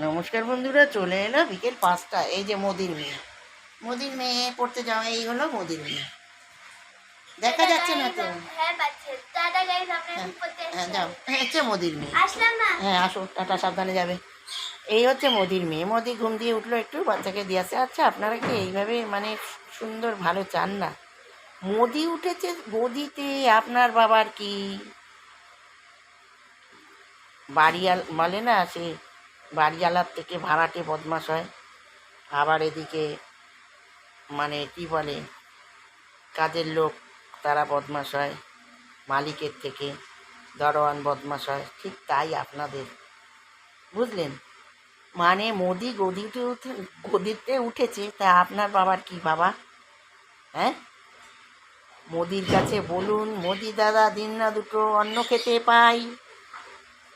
নমস্কার বন্ধুরা, চলে এলো বিকেল 5টা। এই যে মোদির মেয়ে পড়তে যাওয়া, এই হলো মোদির মেয়ে। দেখা যাচ্ছে না তো? হ্যাঁ যাও, হচ্ছে মোদির মেয়ে। হ্যাঁ আসো, টাটা, সাবধানে যাবে। এই হচ্ছে মোদির মেয়ে। মোদি ঘুম দিয়ে উঠলো, একটু বাচ্চাকে দিয়ে আসে। আচ্ছা, আপনারা কি এইভাবে মানে সুন্দর ভালো চান না? মোদি উঠেছে গদিতে, আপনার বাবার কি বাড়িয়াল বলে না, সে বাড়িওয়ালার থেকে ভাড়াটে বদমাশ হয়। আবার এদিকে মানে কি বলে, কাজের লোক তারা বদমাশ হয়, মালিকের থেকে দরওয়ান বদমাশ হয়। ঠিক তাই আপনাদের, বুঝলেন? মানে মোদি গদিতে উঠেছে, তা আপনার বাবার কি বাবা? হ্যাঁ, মোদির কাছে বলুন, মোদি দাদা দিন না দুটো অন্ন খেতে পাই,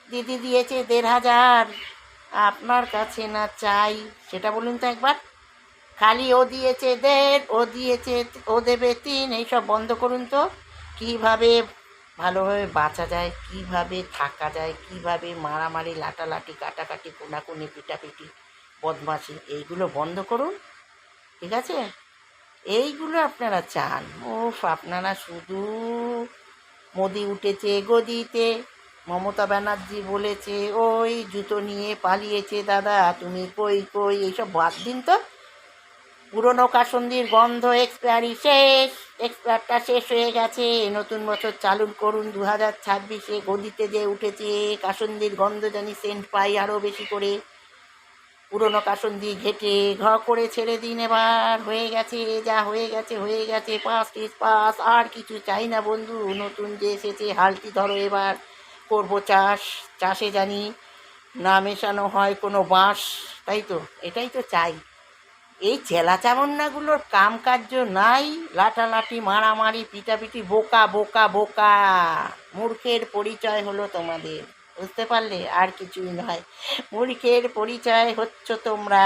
দিদি দিয়েছে 1,500, আপনার কাছে না চাই, সেটা বলুন তো একবার। খালি ও দিয়েছে 1.5, ও দিয়েছে, ও দেবে 3, এইসব বন্ধ করুন তো। কীভাবে ভালোভাবে বাঁচা যায়, কীভাবে থাকা যায়, কীভাবে মারামারি, লাটালাটি, কাটাকাটি, কোনাকুনি, পিটাপিটি, বদমাশি, এইগুলো বন্ধ করুন, ঠিক আছে? এইগুলো আপনারা চান। ওফ, আপনারা শুধু মোদি উঠেছে গদিতে, মমতা ব্যানার্জি বলেছে ওই জুতো নিয়ে পালিয়েছে, দাদা তুমি কই কই, এইসব বাদ দিন তো। পুরনো কাসন্দির গন্ধ এক্সপায়ারি শেষ, এক্সপায়ারটা শেষ হয়ে গেছে, নতুন বছর চালু করুন 2026-এ। গদিতে যে উঠেছে কাসন্দির গন্ধ জানি সেন্ট পাই আরও বেশি করে। পুরনো কাসন্দি ঘেটে ঘ করে ছেড়ে দিন এবার। হয়ে গেছে যা হয়ে গেছে হয়ে গেছে, পাস ইস পাস, আর কিছু চাই না বন্ধু। নতুন যে এসেছে হালটি ধরো এবার, করবো চাষ, চাষে জানি না মেশানো হয় কোনো বাঁশ, তাই তো? এটাই তো চাই। এই চেলা চামন্নাগুলোর কাম কার্য নাই, লাটালাটি, মারামারি, পিটাপিটি, বোকা বোকা বোকা। মূর্খের পরিচয় হলো তোমাদের, বুঝতে পারলে? আর কিছুই নয়, মূর্খের পরিচয় হচ্ছ তোমরা।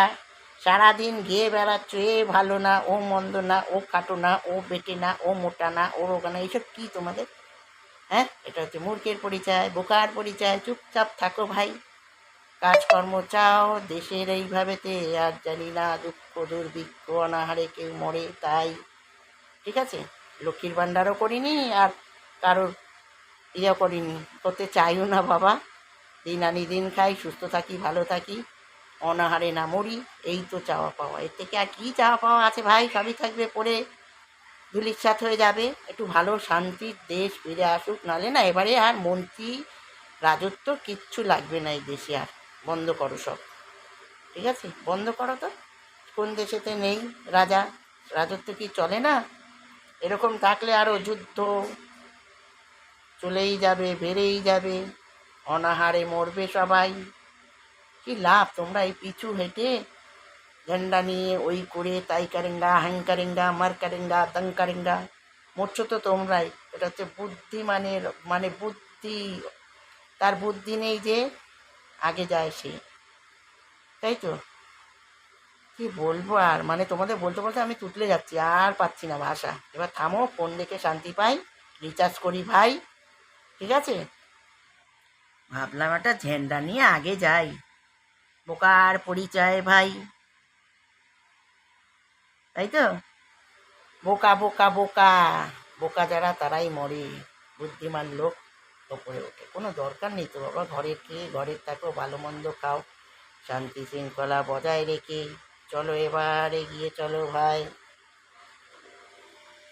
সারাদিন গেয়ে বেড়াচ্ছ, এ ভালো না, ও মন্দ না, ও খাটো না, ও বেটে না, ও মোটা না, ও রোগা না, এইসব কী তোমাদের? হ্যাঁ, এটা হচ্ছে মূর্খের পরিচয়, বোকার পরিচয়। চুপচাপ থাকো ভাই, কাজকর্ম চাও দেশের এইভাবেতে। আর জানি না, দুঃখ দুর্ভিক্ষ অনাহারে কেউ মরে, তাই ঠিক আছে? লক্ষ্মীর ভাণ্ডারও করিনি, আর কারোর করিনি, করতে চাইও না বাবা। দিন আনি দিন খাই, সুস্থ থাকি, ভালো থাকি, অনাহারে না মরি, এই তো চাওয়া পাওয়া। এর থেকে আর কী চাওয়া পাওয়া আছে ভাই? সবই থাকবে, পড়ে ধুলিস্যাৎ হয়ে যাবে। একটু ভালো শান্তির দেশ ফিরে আসুক, নালে না এবারে আর মন্ত্রী রাজত্ব কিচ্ছু লাগবে না এই দেশে আর। বন্ধ করো সব, ঠিক আছে? বন্ধ করো তো। কোন দেশেতে নেই রাজা? রাজত্ব কি চলে না? এরকম থাকলে আরও যুদ্ধ চলেই যাবে, বেড়েই যাবে, অনাহারে মরবে সবাই। কি লাভ তোমরা এই পিছু হেঁটে ঝান্ডা নিয়ে ওই করে তাই কারেঙ্গা, হ্যাং কারেঙ্গা, মার কারেঙ্গা, দং কারেঙ্গা, মরছো তো তোমরাই। এটা হচ্ছে বুদ্ধিমানের মানে বুদ্ধি, তার বুদ্ধি নেই যে আগে যায় সে, তাই তো? কি বলবো আর, মানে তোমাদের বলতে বলতে আমি তুতলে যাচ্ছি, আর পাচ্ছি না ভাষা। এবার থামো, ফোন দেখে শান্তি পাই, রিচার্জ করি ভাই, ঠিক আছে? ভাবলাম একটা ঝেন্ডা নিয়ে আগে যাই। বোকার পরিচয় ভাই, তাই তো? বোকা বোকা বোকা, বোকা যারা তারাই মরে, বুদ্ধিমান লোক ওপরে ওঠে। কোনো দরকার নেই তো বাবা, ঘরের খেয়ে ঘরের থাকো, ভালো মন্দ খাও, শান্তি শৃঙ্খলা বজায় রেখে চলো, এবার এগিয়ে চলো ভাই।